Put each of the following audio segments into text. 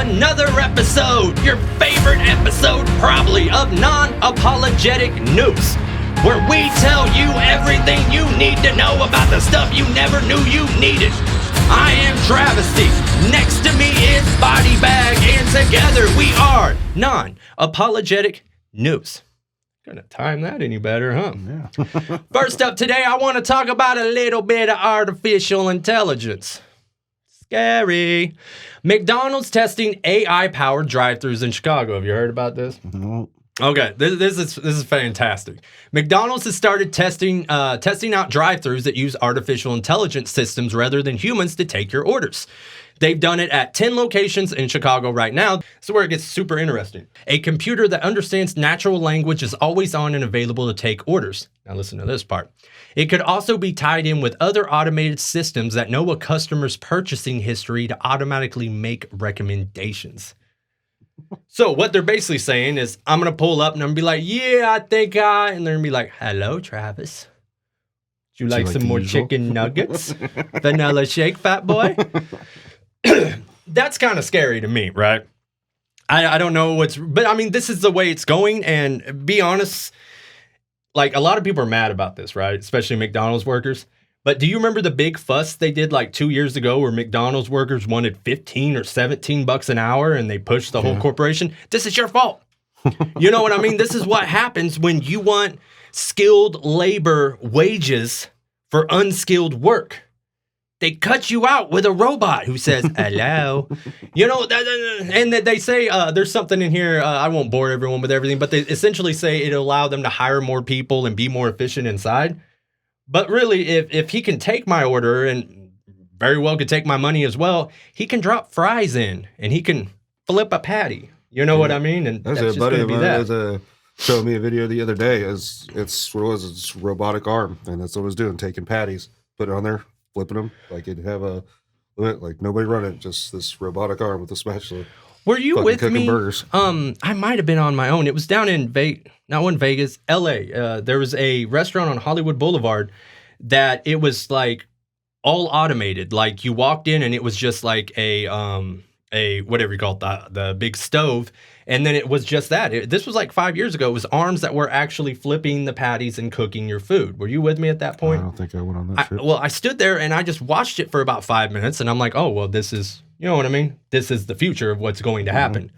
another episode, your favorite episode probably, of Non-Apologetic News, where we tell you everything you need to know about the stuff you never knew you needed. I am Travesty, next to me is Body Bag, and together we are Non-Apologetic News. Couldn't time that any better, huh? Yeah. First up today, I want to talk about a little bit of artificial intelligence. Scary. McDonald's testing AI-powered drive-thrus in Chicago. Have you heard about this? No. Okay, this is fantastic. McDonald's has started testing out drive-thrus that use artificial intelligence systems rather than humans to take your orders. They've done it at 10 locations in Chicago right now. This is where it gets super interesting. A computer that understands natural language is always on and available to take orders. Now listen to this part. It could also be tied in with other automated systems that know a customer's purchasing history to automatically make recommendations. So what they're basically saying is, I'm going to pull up and I'm going to be like, yeah, I think and they're going to be like, hello, Travis. Would you like some more chicken nuggets? Vanilla shake, fat boy? That's kind of scary to me, right? I don't know but I mean, this is the way it's going. And be honest, like a lot of people are mad about this, right? Especially McDonald's workers. But do you remember the big fuss they did like 2 years ago where McDonald's workers wanted 15 or 17 bucks an hour and they pushed the whole corporation? This is your fault. You know what I mean? This is what happens when you want skilled labor wages for unskilled work. They cut you out with a robot who says, hello. You know, and they say there's something in here. I won't bore everyone with everything, but they essentially say it'll allow them to hire more people and be more efficient inside. But really, if he can take my order and very well could take my money as well, he can drop fries in and he can flip a patty. You know what I mean? And that's just a buddy gonna of be mine that. showed me a video the other day. It's robotic arm, and that's what it was doing, taking patties, put it on there, flipping them like it'd have a like nobody run it, just this robotic arm with a spatula. Were you with me? Burgers. I might have been on my own. It was down in Vegas, LA. There was a restaurant on Hollywood Boulevard that it was like all automated. Like you walked in and it was just like a whatever you call it, the big stove. And then it was just that. This was like 5 years ago. It was arms that were actually flipping the patties and cooking your food. Were you with me at that point? I don't think I went on that trip. Well, I stood there and I just watched it for about 5 minutes and I'm like, oh, well, this is, you know what I mean? This is the future of what's going to happen.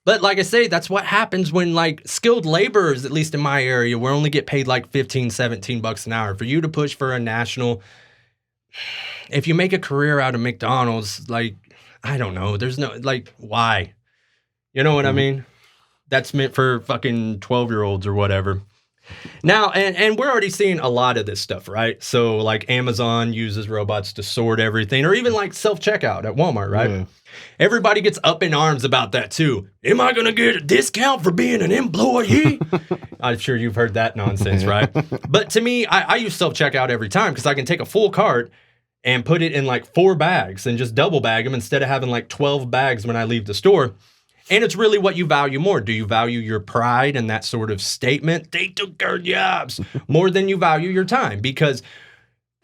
But like I say, that's what happens when like skilled laborers, at least in my area, we only get paid like 15, 17 bucks an hour. For you to push for a national, if you make a career out of McDonald's, like, I don't know. There's no, like, why? You know what I mean? That's meant for fucking 12-year-olds or whatever. Now, and we're already seeing a lot of this stuff, right? So like Amazon uses robots to sort everything, or even like self-checkout at Walmart, right? Yeah. Everybody gets up in arms about that too. Am I going to get a discount for being an employee? I'm sure you've heard that nonsense, right? But to me, I use self-checkout every time because I can take a full cart and put it in like 4 bags and just double bag them instead of having like 12 bags when I leave the store. And it's really what you value more. Do you value your pride and that sort of statement? They took our jobs more than you value your time. Because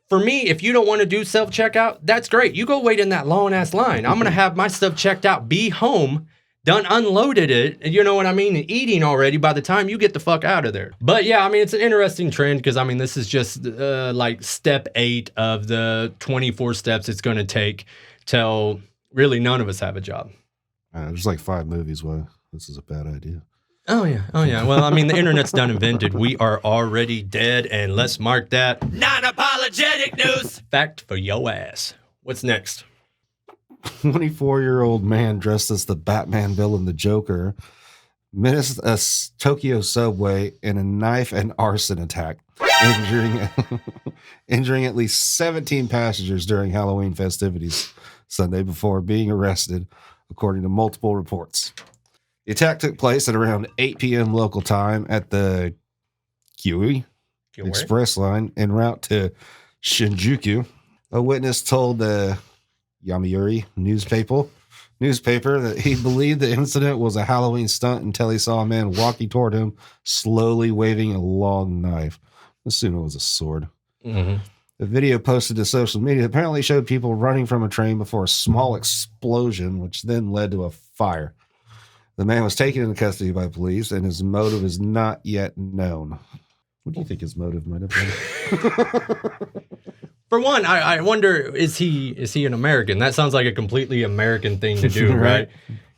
for me, if you don't want to do self-checkout, that's great. You go wait in that long-ass line. I'm going to have my stuff checked out, be home, done unloaded it, you know what I mean, and eating already by the time you get the fuck out of there. But yeah, I mean, it's an interesting trend because, I mean, this is just like step 8 of the 24 steps it's going to take till really none of us have a job. There's like 5 movies why this is a bad idea. Oh, yeah. Well, I mean, the internet's done invented. We are already dead, and let's mark that non-apologetic news fact for your ass. What's next? 24-year-old man dressed as the Batman villain, the Joker, menaced a Tokyo subway in a knife and arson attack, injuring at least 17 passengers during Halloween festivities Sunday before being arrested, according to multiple reports. The attack took place at around 8 p.m. local time at the Kyui Express line en route to Shinjuku. A witness told the Yomiuri newspaper that he believed the incident was a Halloween stunt until he saw a man walking toward him, slowly waving a long knife. I assume it was a sword. Mm-hmm. The video posted to social media apparently showed people running from a train before a small explosion, which then led to a fire. The man was taken into custody by police, and his motive is not yet known. What do you think his motive might have been? For one, I wonder, is he an American? That sounds like a completely American thing to do, right?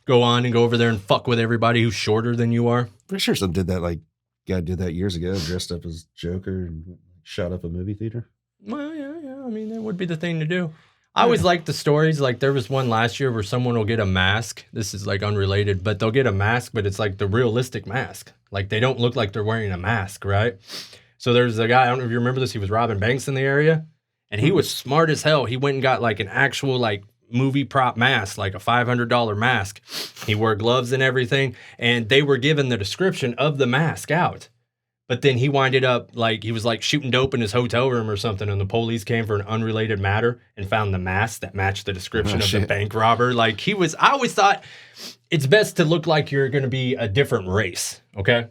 Go on and go over there and fuck with everybody who's shorter than you are. Pretty sure some did that, like, guy did that years ago, dressed up as Joker and shot up a movie theater. Well, yeah. I mean, that would be the thing to do. I always like the stories. Like, there was one last year where someone will get a mask. This is, like, unrelated, but they'll get a mask, but it's, like, the realistic mask. Like, they don't look like they're wearing a mask, right? So there's a guy, I don't know if you remember this, he was robbing banks in the area, and he was smart as hell. He went and got, like, an actual, like, movie prop mask, like a $500 mask. He wore gloves and everything, and they were given the description of the mask out. But then he winded up, like, he was, like, shooting dope in his hotel room or something, and the police came for an unrelated matter and found the mask that matched the description of the bank robber. Like, I always thought it's best to look like you're going to be a different race, okay?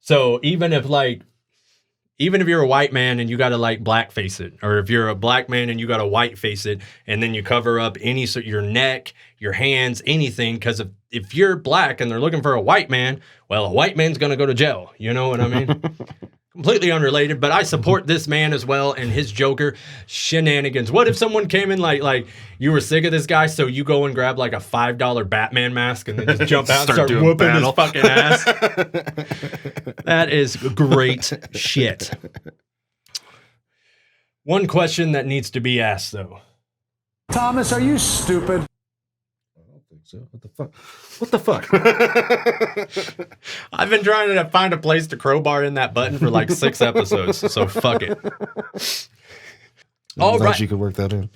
So even if you're a white man and you got to, like, blackface it, or if you're a black man and you got to white face it, and then you cover up your neck, your hands, anything, because if you're black and they're looking for a white man, well, a white man's going to go to jail. You know what I mean? Completely unrelated, but I support this man as well and his Joker shenanigans. What if someone came in like you were sick of this guy, so you go and grab like a $5 Batman mask and then just jump out and start whooping his fucking ass? That is great shit. One question that needs to be asked, though. Thomas, are you stupid? So what the fuck? I've been trying to find a place to crowbar in that button for like 6 episodes, so fuck it. All right. You could work that in.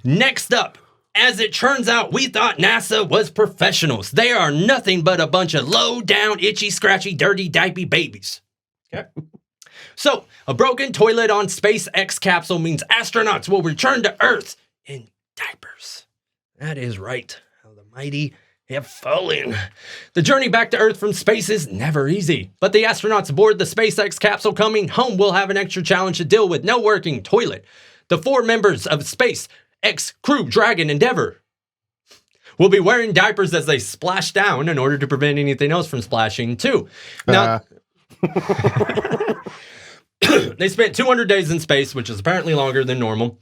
Next up, as it turns out, we thought NASA was professionals. They are nothing but a bunch of low-down, itchy, scratchy, dirty, diaper babies. Okay. So, a broken toilet on SpaceX capsule means astronauts will return to Earth in diapers. That is right. How the mighty have fallen. The journey back to Earth from space is never easy, but the astronauts aboard the SpaceX capsule coming home will have an extra challenge to deal with: no working toilet. The 4 members of SpaceX Crew Dragon Endeavor will be wearing diapers as they splash down in order to prevent anything else from splashing too. Now, they spent 200 days in space, which is apparently longer than normal.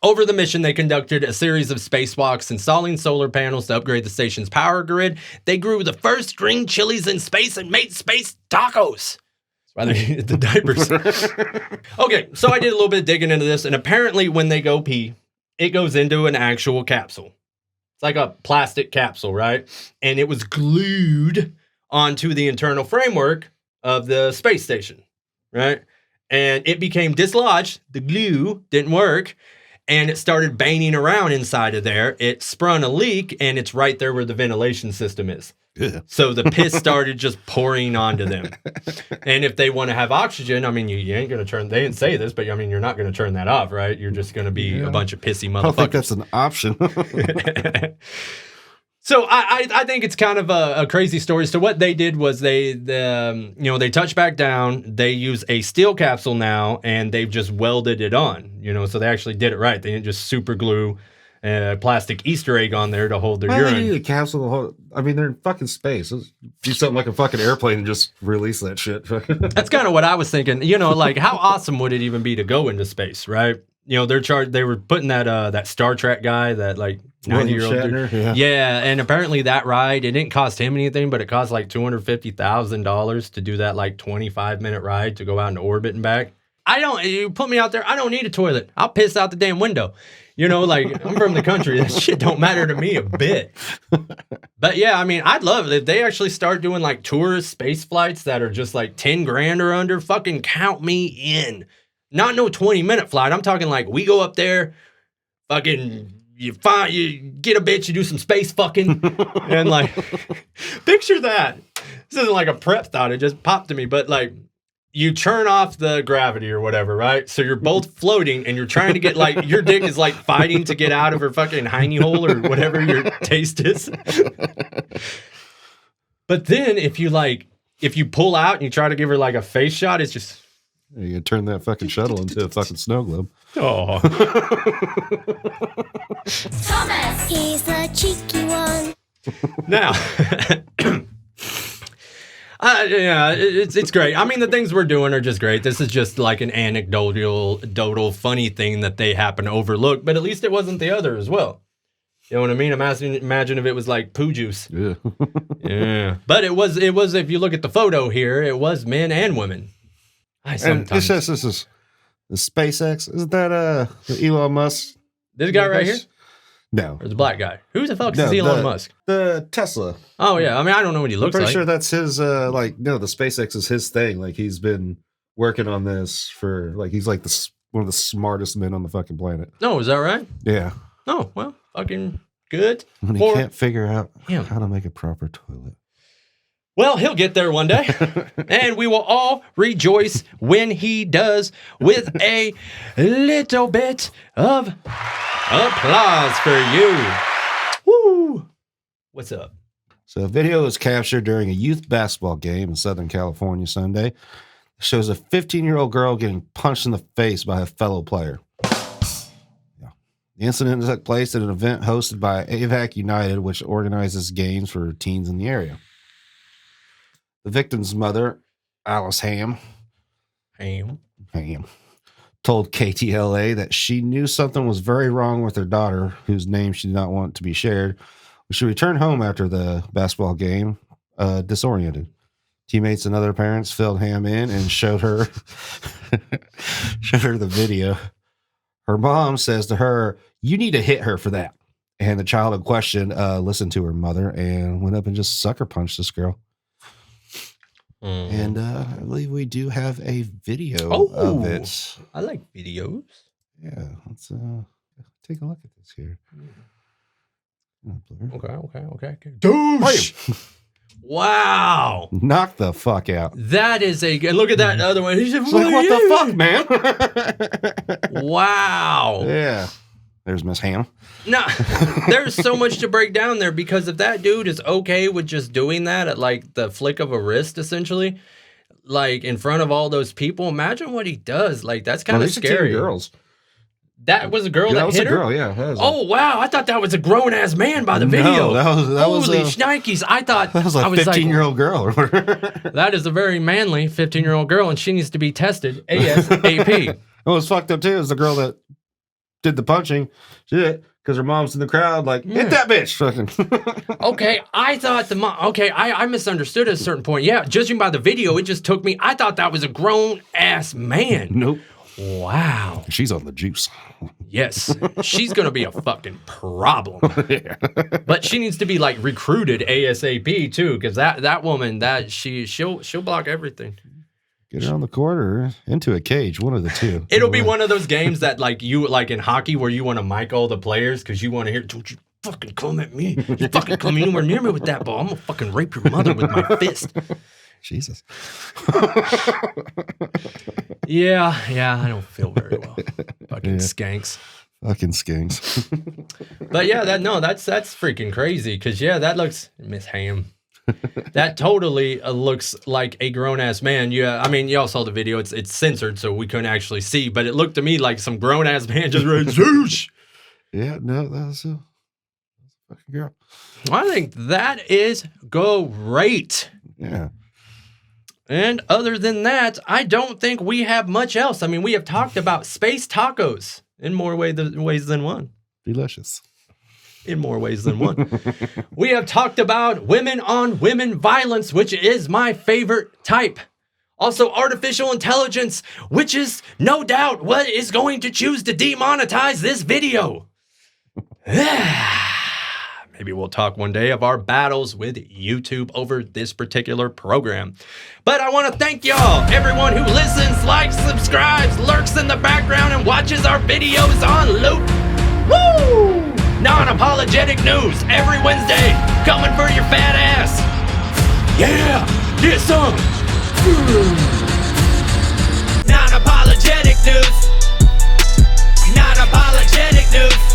Over the mission, they conducted a series of spacewalks, installing solar panels to upgrade the station's power grid. They grew the first green chilies in space and made space tacos. That's why they needed the diapers. Okay, so I did a little bit of digging into this, and apparently when they go pee, it goes into an actual capsule. It's like a plastic capsule, right? And it was glued onto the internal framework of the space station, right? And it became dislodged. The glue didn't work. And it started banging around inside of there. It sprung a leak, and it's right there where the ventilation system is. Yeah. So the piss started just pouring onto them. And if they want to have oxygen, I mean, you ain't going to turn, they didn't say this, but I mean, you're not going to turn that off, right? You're just going to be a bunch of pissy motherfuckers. I don't think that's an option. So I think it's kind of a crazy story. So what they did was they touched back down. They use a steel capsule now, and they've just welded it on. So they actually did it right. They didn't just super glue a plastic Easter egg on there to hold their urine. They need a capsule. They're in fucking space. Let's do something like a fucking airplane and just release that shit. That's kind of what I was thinking. Like how awesome would it even be to go into space, right? They were putting that Star Trek guy, that like 90-year-old dude. Yeah, and apparently that ride, it didn't cost him anything, but it cost like $250,000 to do that like 25-minute ride to go out into orbit and back. You put me out there, I don't need a toilet. I'll piss out the damn window. Like I'm from the country. That shit don't matter to me a bit. But yeah, I mean, I'd love it if they actually start doing like tourist space flights that are just like 10 grand or under. Fucking count me in. Not no 20-minute flight. I'm talking like we go up there, fucking you get a bitch, you do some space fucking, and like picture that. This isn't like a prep thought. It just popped to me, but like you turn off the gravity or whatever, right? So you're both floating and you're trying to get like your dick is like fighting to get out of her fucking hiney hole or whatever your taste is. But then if you pull out and you try to give her like a face shot, it's just You gotta turn that fucking shuttle into a fucking snow globe. Oh. Thomas! He's the cheeky one. Now, yeah, it's great. I mean, the things we're doing are just great. This is just like an anecdotal, funny thing that they happen to overlook, but at least it wasn't the other as well. You know what I mean? Imagine if it was like poo juice. Yeah. Yeah. But it was, if you look at the photo here, it was men and women. And it says this is the SpaceX. Isn't that the Elon Musk? This guy right here? No. Or the black guy? Who the fuck is Elon Musk? The Tesla. Oh, yeah. I mean, I don't know what he looks I'm like. pretty sure that's his, the SpaceX is his thing. Like, he's been working on this for, like, he's like one of the smartest men on the fucking planet. No, is that right? Yeah. Oh, well, fucking good. And he can't figure out him. how to make a proper toilet. Well, he'll get there one day, and we will all rejoice when he does with a little bit of applause for you. Woo! What's up? So a video was captured during a youth basketball game in Southern California Sunday. It shows a 15-year-old girl getting punched in the face by a fellow player. Yeah. The incident took place at an event hosted by AVAC United, which organizes games for teens in the area. The victim's mother, Alice Ham, told KTLA that she knew something was very wrong with her daughter, whose name she did not want to be shared. She returned home after the basketball game, disoriented. Teammates and other parents filled Ham in and showed her the video. Her mom says to her, "You need to hit her for that." And the child in question listened to her mother and went up and just sucker punched this girl. And I believe we do have a video of it. I like videos. Yeah, let's take a look at this here. Okay. Douche! Wow. Knock the fuck out. That is look at that other one. He said, what the fuck, man? Wow. Yeah. There's Miss Ham. No, there's so much to break down there, because if that dude is okay with just doing that at like the flick of a wrist, essentially, like in front of all those people, imagine what he does. Like, that's kind of scary. Girls. That was a girl that hit her? Girl, yeah. Oh, wow. I thought that was a grown-ass man by the video. No, that was Holy shnikes. I thought that was a 15-year-old girl. That is a very manly 15-year-old girl, and she needs to be tested ASAP. What was fucked up, too, is the girl that did the punching. She did it because her mom's in the crowd, like, hit that bitch. Okay, I thought the mom... Okay, I misunderstood at a certain point. Yeah, judging by the video, it just took me... I thought that was a grown-ass man. Nope. Wow. She's on the juice. Yes. She's going to be a fucking problem. Yeah. But she needs to be, like, recruited ASAP, too, because that woman, she'll block everything. Get her on the court or into a cage, one of the two. It'll be one of those games that, like in hockey, where you want to mic all the players because you want to hear, "Don't you fucking come at me. You fucking come anywhere near me with that ball. I'm going to fucking rape your mother with my fist." Jesus. Yeah, I don't feel very well. Fucking skanks. Fucking skanks. But yeah, that's freaking crazy, because that looks, Miss Ham. That totally looks like a grown-ass man. Yeah, I mean, y'all saw the video. It's censored, so we couldn't actually see, but it looked to me like some grown-ass man just ran zoosh. Yeah, no, that was a fucking girl. I think that is great. Yeah. And other than that, I don't think we have much else. I mean, we have talked about space tacos in more ways than one. Delicious. In more ways than one. We have talked about women on women violence, which is my favorite type. Also, artificial intelligence, which is no doubt what is going to choose to demonetize this video. Maybe we'll talk one day of our battles with YouTube over this particular program. But I want to thank y'all, everyone who listens, likes, subscribes, lurks in the background, and watches our videos on loop. Woo! Non-apologetic news every Wednesday, coming for your fat ass. Yeah, get some. Non-apologetic news. Non-apologetic news.